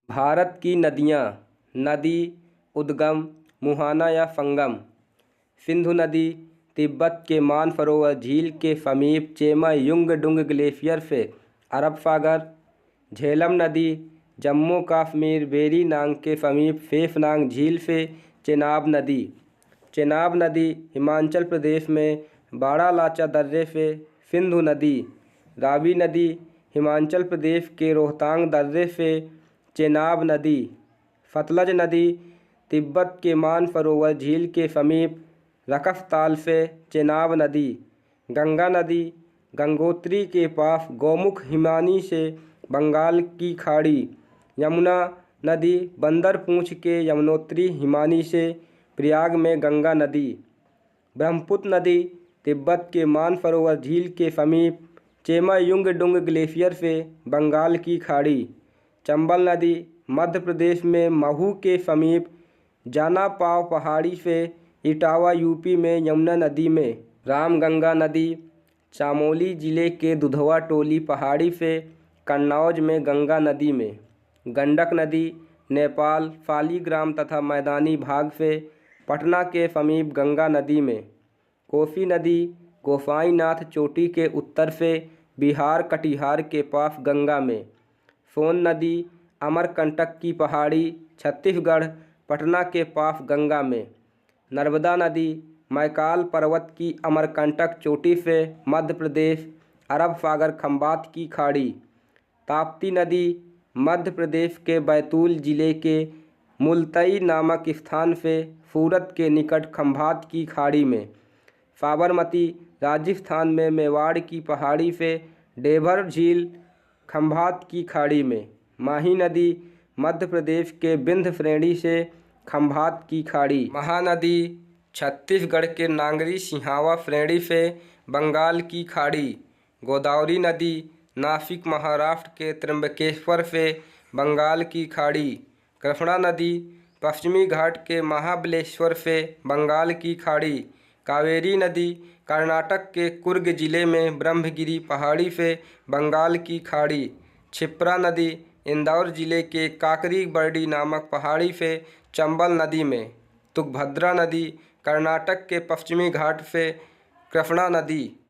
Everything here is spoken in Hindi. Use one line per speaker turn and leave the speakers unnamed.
भारत की नदियाँ। नदी उद्गम मुहाना या संगम। सिंधु नदी तिब्बत के मानसरोवर झील के समीप चेमा-युंगडुंग ग्लेशियर से अरब सागर। झेलम नदी जम्मू कश्मीर वेरीनाग के समीप शेषनाग झील से चेनाब नदी। चेनाब नदी हिमाचल प्रदेश में बारालाचा दर्रे से सिंधु नदी। रावी नदी हिमाचल प्रदेश के रोहतांग दर्रे से चेनाब नदी। सतलज नदी तिब्बत के मानसरोवर झील के समीप रकसताल से चेनाब नदी। गंगा नदी गंगोत्री के पास गौमुख हिमानी से बंगाल की खाड़ी। यमुना नदी बंदरपूंछ के यमुनोत्री हिमानी से प्रयाग में गंगा नदी। ब्रह्मपुत्र नदी तिब्बत के मानसरोवर झील के समीप चेमा-युंगडुंग ग्लेशियर से बंगाल की खाड़ी। चंबल नदी मध्य प्रदेश में महू के समीप जानापाव पहाड़ी से इटावा यूपी में यमुना नदी में। रामगंगा नदी चमोली जिले के दुधवा टोली पहाड़ी से कन्नौज में गंगा नदी में। गंडक नदी नेपाल शालिग्राम तथा मैदानी भाग से पटना के समीप गंगा नदी में। कोसी नदी गोसाईनाथ चोटी के उत्तर से बिहार कटिहार के पास गंगा में। सोन नदी अमरकंटक की पहाड़ी छत्तीसगढ़ पटना के पास गंगा में। नर्मदा नदी मैकाल पर्वत की अमरकंटक चोटी से मध्य प्रदेश अरब सागर खंबात की खाड़ी। ताप्ती नदी मध्य प्रदेश के बैतूल जिले के मुलतई नामक स्थान से सूरत के निकट खंभात की खाड़ी में। साबरमती राजस्थान में मेवाड़ की पहाड़ी से डेभर झील खंभात की खाड़ी में। माही नदी मध्य प्रदेश के विंध्य श्रेणी से खंभात की खाड़ी। महानदी छत्तीसगढ़ के नागरी सिहावा श्रेणी से बंगाल की खाड़ी। गोदावरी नदी नासिक महाराष्ट्र के त्र्यंबकेश्वर से बंगाल की खाड़ी। कृष्णा नदी पश्चिमी घाट के महाबलेश्वर से बंगाल की खाड़ी। कावेरी नदी कर्नाटक के कुर्ग जिले में ब्रह्मगिरी पहाड़ी से बंगाल की खाड़ी। क्षिप्रा नदी इंदौर जिले के काकरी बरडी नामक पहाड़ी से चंबल नदी में। तुंगभद्रा नदी कर्नाटक के पश्चिमी घाट से कृष्णा नदी